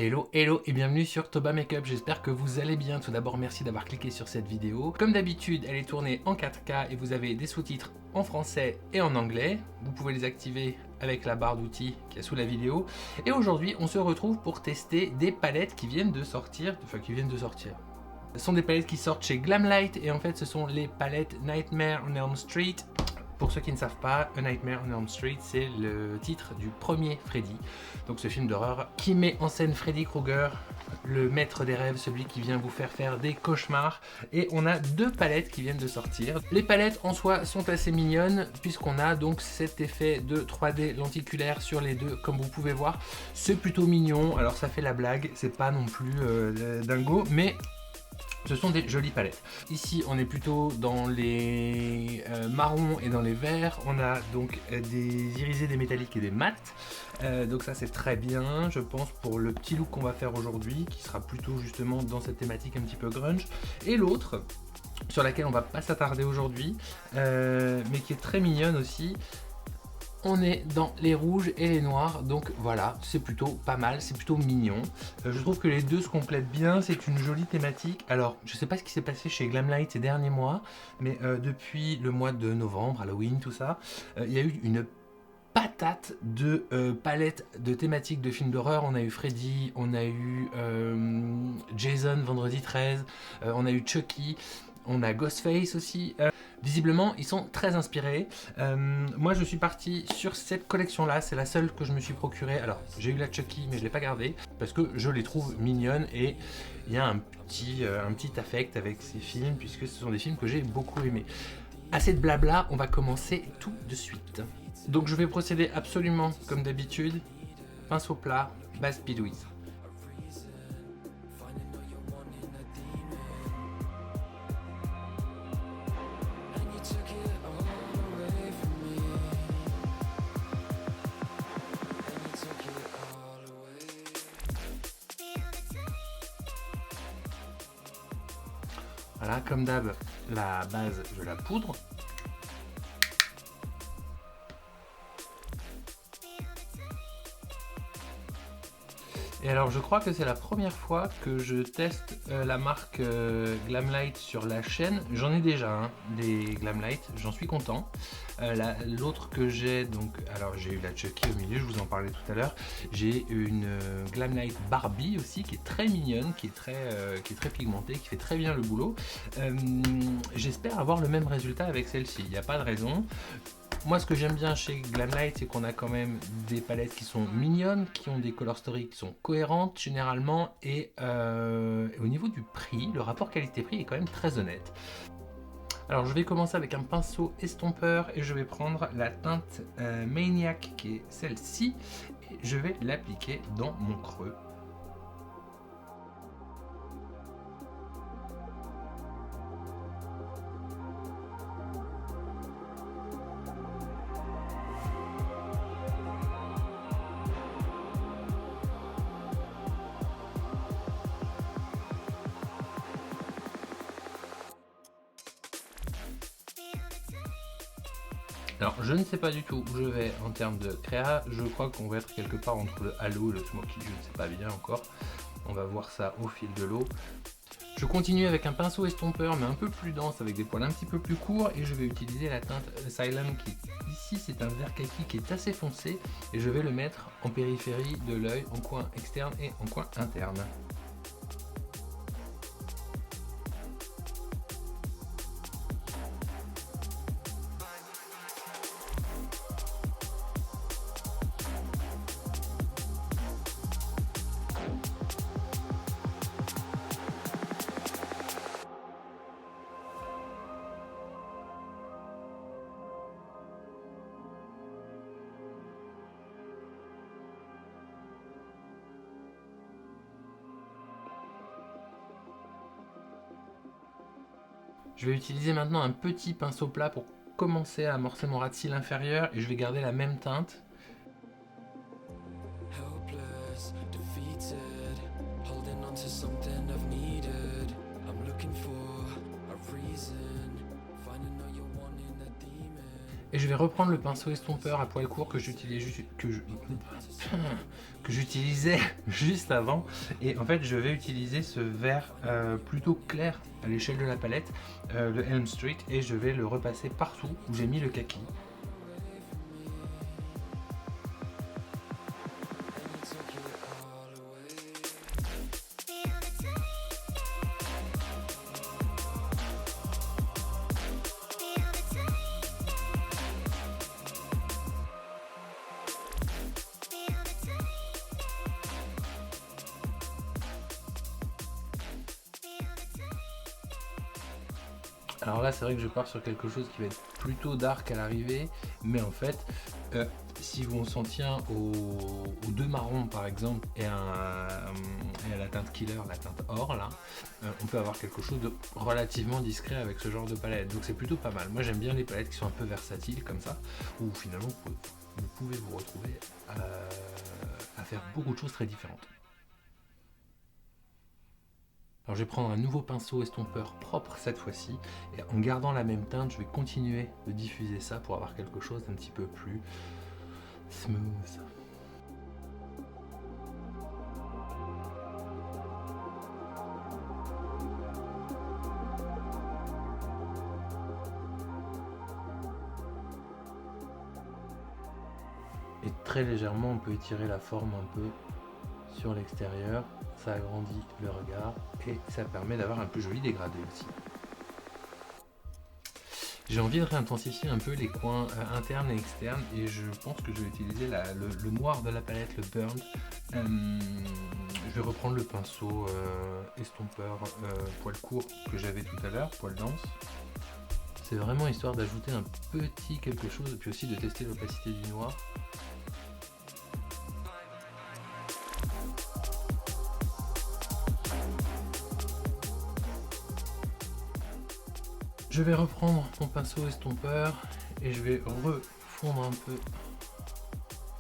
Hello, hello et bienvenue sur Toba Makeup, j'espère que vous allez bien. Tout d'abord, merci d'avoir cliqué sur cette vidéo. Comme d'habitude, elle est tournée en 4K et vous avez des sous-titres en français et en anglais. Vous pouvez les activer avec la barre d'outils qui est sous la vidéo. Et aujourd'hui, on se retrouve pour tester des palettes qui viennent de sortir. Ce sont des palettes qui sortent chez Glamlight et en fait, ce sont les palettes Nightmare on Elm Street. Pour ceux qui ne savent pas, A Nightmare on Elm Street, c'est le titre du premier Freddy. Donc ce film d'horreur qui met en scène Freddy Krueger, le maître des rêves, celui qui vient vous faire des cauchemars. Et on a deux palettes qui viennent de sortir. Les palettes en soi sont assez mignonnes puisqu'on a donc cet effet de 3D lenticulaire sur les deux, comme vous pouvez voir. C'est plutôt mignon, alors ça fait la blague, c'est pas non plus dingo, mais ce sont des jolies palettes. Ici, on est plutôt dans les marrons et dans les verts. On a donc des irisés, des métalliques et des mats. Donc ça, c'est très bien, je pense, pour le petit look qu'on va faire aujourd'hui, qui sera plutôt justement dans cette thématique un petit peu grunge. Et l'autre, sur laquelle on va pas s'attarder aujourd'hui, mais qui est très mignonne aussi. On est dans les rouges et les noirs, donc voilà, c'est plutôt pas mal, c'est plutôt mignon. Je trouve que les deux se complètent bien, c'est une jolie thématique. Alors, je sais pas ce qui s'est passé chez Glamlight ces derniers mois, mais depuis le mois de novembre, Halloween, tout ça, il y a eu une patate de palettes de thématiques de films d'horreur. On a eu Freddy, on a eu Jason, Vendredi 13, on a eu Chucky, on a Ghostface aussi. Visiblement, ils sont très inspirés. Moi, je suis parti sur cette collection-là. C'est la seule que je me suis procurée. Alors, j'ai eu la Chucky, mais je ne l'ai pas gardée parce que je les trouve mignonnes et il y a un petit affect avec ces films puisque ce sont des films que j'ai beaucoup aimés. Assez de blabla, on va commencer tout de suite. Donc, je vais procéder absolument comme d'habitude. Pinceau plat, base bidouille. Voilà, comme d'hab, la base, je la poudre. Et alors, je crois que c'est la première fois que je teste la marque Glamlight sur la chaîne. J'en ai déjà des Glamlight, j'en suis content. L'autre que j'ai, donc, alors j'ai eu la Chucky au milieu, je vous en parlais tout à l'heure. J'ai une Glamlight Barbie aussi, qui est très mignonne, qui est très pigmentée, qui fait très bien le boulot. J'espère avoir le même résultat avec celle-ci, il n'y a pas de raison. Moi, ce que j'aime bien chez Glamlight, c'est qu'on a quand même des palettes qui sont mignonnes, qui ont des color stories qui sont cohérentes généralement, et au niveau du prix, le rapport qualité-prix est quand même très honnête. Alors, je vais commencer avec un pinceau estompeur et je vais prendre la teinte Maniac, qui est celle-ci, et je vais l'appliquer dans mon creux. Alors, je ne sais pas du tout où je vais en termes de créa. Je crois qu'on va être quelque part entre le halo et le smoky. Je ne sais pas bien encore. On va voir ça au fil de l'eau. Je continue avec un pinceau estompeur, mais un peu plus dense, avec des poils un petit peu plus courts. Et je vais utiliser la teinte Asylum qui, ici, c'est un vert kaki qui est assez foncé. Et je vais le mettre en périphérie de l'œil, en coin externe et en coin interne. Je vais utiliser maintenant un petit pinceau plat pour commencer à amorcer mon ras de cils inférieur et je vais garder la même teinte. Et je vais reprendre le pinceau estompeur à poil court que j'utilisais juste avant. Et en fait, je vais utiliser ce vert plutôt clair à l'échelle de la palette, le Elm Street, et je vais le repasser partout où j'ai mis le kaki. Alors là, c'est vrai que je pars sur quelque chose qui va être plutôt dark à l'arrivée, mais en fait, si on s'en tient aux deux marrons par exemple et à la teinte killer, la teinte or là, on peut avoir quelque chose de relativement discret avec ce genre de palette. Donc c'est plutôt pas mal. Moi j'aime bien les palettes qui sont un peu versatiles comme ça, où finalement vous pouvez vous retrouver à faire beaucoup de choses très différentes. Alors je vais prendre un nouveau pinceau estompeur propre cette fois-ci, et en gardant la même teinte, je vais continuer de diffuser ça pour avoir quelque chose d'un petit peu plus smooth. Et très légèrement, on peut étirer la forme un peu sur l'extérieur, ça agrandit le regard et ça permet d'avoir un plus joli dégradé aussi. J'ai envie de réintensifier un peu les coins internes et externes, et je pense que je vais utiliser le noir de la palette, le Burn. Je vais reprendre le pinceau estompeur poil court que j'avais tout à l'heure, poil dense. C'est vraiment histoire d'ajouter un petit quelque chose et puis aussi de tester l'opacité du noir. Je vais reprendre mon pinceau estompeur et je vais refondre un peu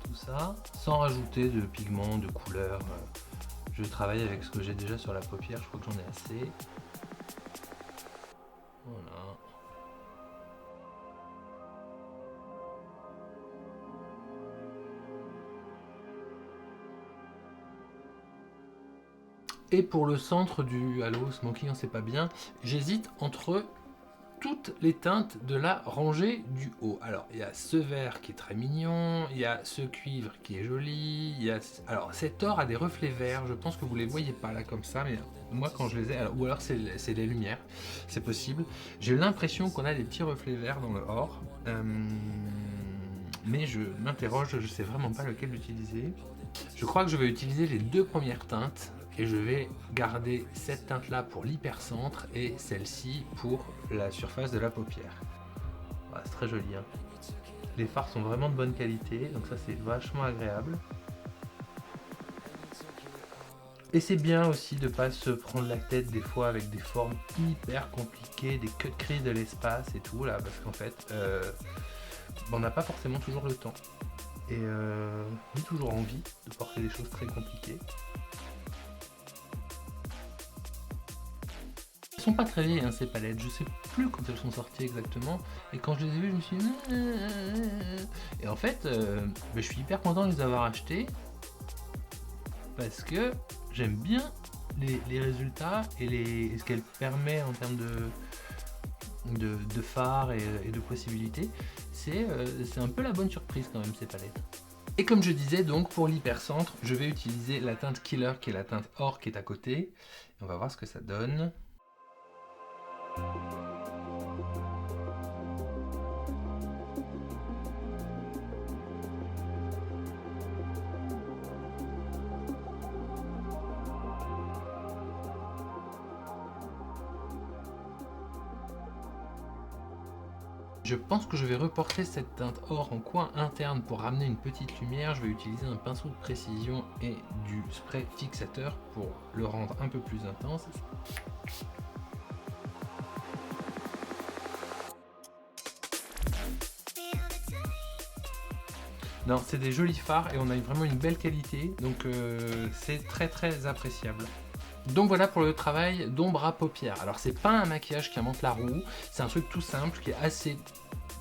tout ça, sans rajouter de pigments, de couleurs. Je travaille avec ce que j'ai déjà sur la paupière, je crois que j'en ai assez. Voilà. Et pour le centre du halo smoky, on sait pas bien, j'hésite entre toutes les teintes de la rangée du haut. Alors il y a ce vert qui est très mignon, il y a ce cuivre qui est joli, il y a... Alors cet or a des reflets verts, je pense que vous les voyez pas là comme ça, mais moi quand je les ai, ou alors c'est les lumières, c'est possible. J'ai l'impression qu'on a des petits reflets verts dans le or, mais je m'interroge, je sais vraiment pas lequel utiliser. Je crois que je vais utiliser les deux premières teintes, et je vais garder cette teinte là pour l'hypercentre et celle-ci pour la surface de la paupière. Voilà, c'est très joli, hein. Les fards sont vraiment de bonne qualité, donc ça c'est vachement agréable. Et c'est bien aussi de ne pas se prendre la tête des fois avec des formes hyper compliquées, des cut crease de l'espace et tout là, parce qu'en fait on n'a pas forcément toujours le temps et ni toujours envie de porter des choses très compliquées. Elles sont pas très vieilles hein, ces palettes, je sais plus quand elles sont sorties exactement, et quand je les ai vues je me suis dit et en fait je suis hyper content de les avoir achetées parce que j'aime bien les résultats et ce qu'elle permet en termes de phare et de possibilités. C'est un peu la bonne surprise quand même ces palettes. Et comme je disais donc pour l'hypercentre, je vais utiliser la teinte Killer qui est la teinte or qui est à côté. On va voir ce que ça donne. Je pense que je vais reporter cette teinte or en coin interne pour ramener une petite lumière. Je vais utiliser un pinceau de précision et du spray fixateur pour le rendre un peu plus intense. Non, c'est des jolis fards et on a vraiment une belle qualité, donc c'est très appréciable. Donc voilà pour le travail d'ombre à paupières. Alors c'est pas un maquillage qui invente la roue, c'est un truc tout simple qui est assez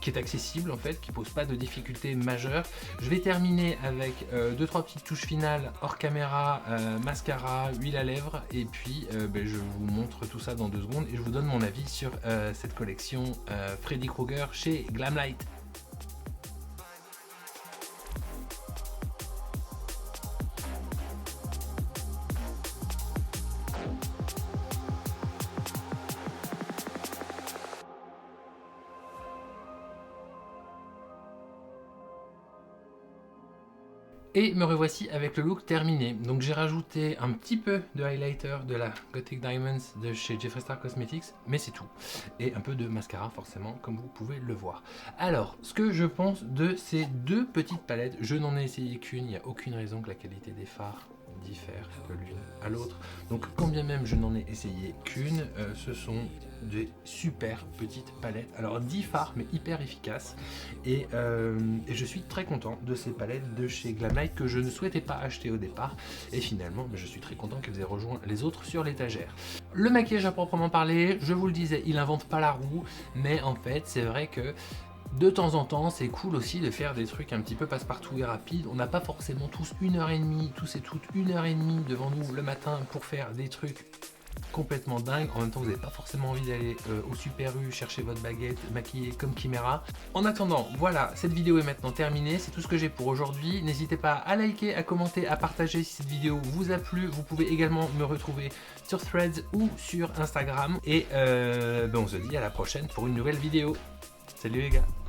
qui est accessible en fait, qui pose pas de difficultés majeures. Je vais terminer avec 2-3 petites touches finales hors caméra, mascara, huile à lèvres, et puis je vous montre tout ça dans 2 secondes et je vous donne mon avis sur cette collection Freddy Krueger chez Glamlight. Et me revoici avec le look terminé. Donc j'ai rajouté un petit peu de highlighter de la Gothic Diamonds de chez Jeffree Star Cosmetics, mais c'est tout. Et un peu de mascara forcément, comme vous pouvez le voir. Alors, ce que je pense de ces 2 petites palettes, je n'en ai essayé qu'une, il n'y a aucune raison que la qualité des fards diffère de l'une à l'autre. Donc quand bien même je n'en ai essayé qu'une, ce sont des super petites palettes. Alors 10 fards mais hyper efficaces et je suis très content de ces palettes de chez Glamlight que je ne souhaitais pas acheter au départ et finalement je suis très content qu'elles aient rejoint les autres sur l'étagère. Le maquillage à proprement parler, je vous le disais, il invente pas la roue, mais en fait c'est vrai que de temps en temps, c'est cool aussi de faire des trucs un petit peu passe-partout et rapides. On n'a pas forcément tous 1h30, tous et toutes 1h30 devant nous le matin pour faire des trucs complètement dingues. En même temps, vous n'avez pas forcément envie d'aller au Super U chercher votre baguette maquillée comme Chimera. En attendant, voilà, cette vidéo est maintenant terminée. C'est tout ce que j'ai pour aujourd'hui. N'hésitez pas à liker, à commenter, à partager si cette vidéo vous a plu. Vous pouvez également me retrouver sur Threads ou sur Instagram. Et on se dit à la prochaine pour une nouvelle vidéo. Salut les gars!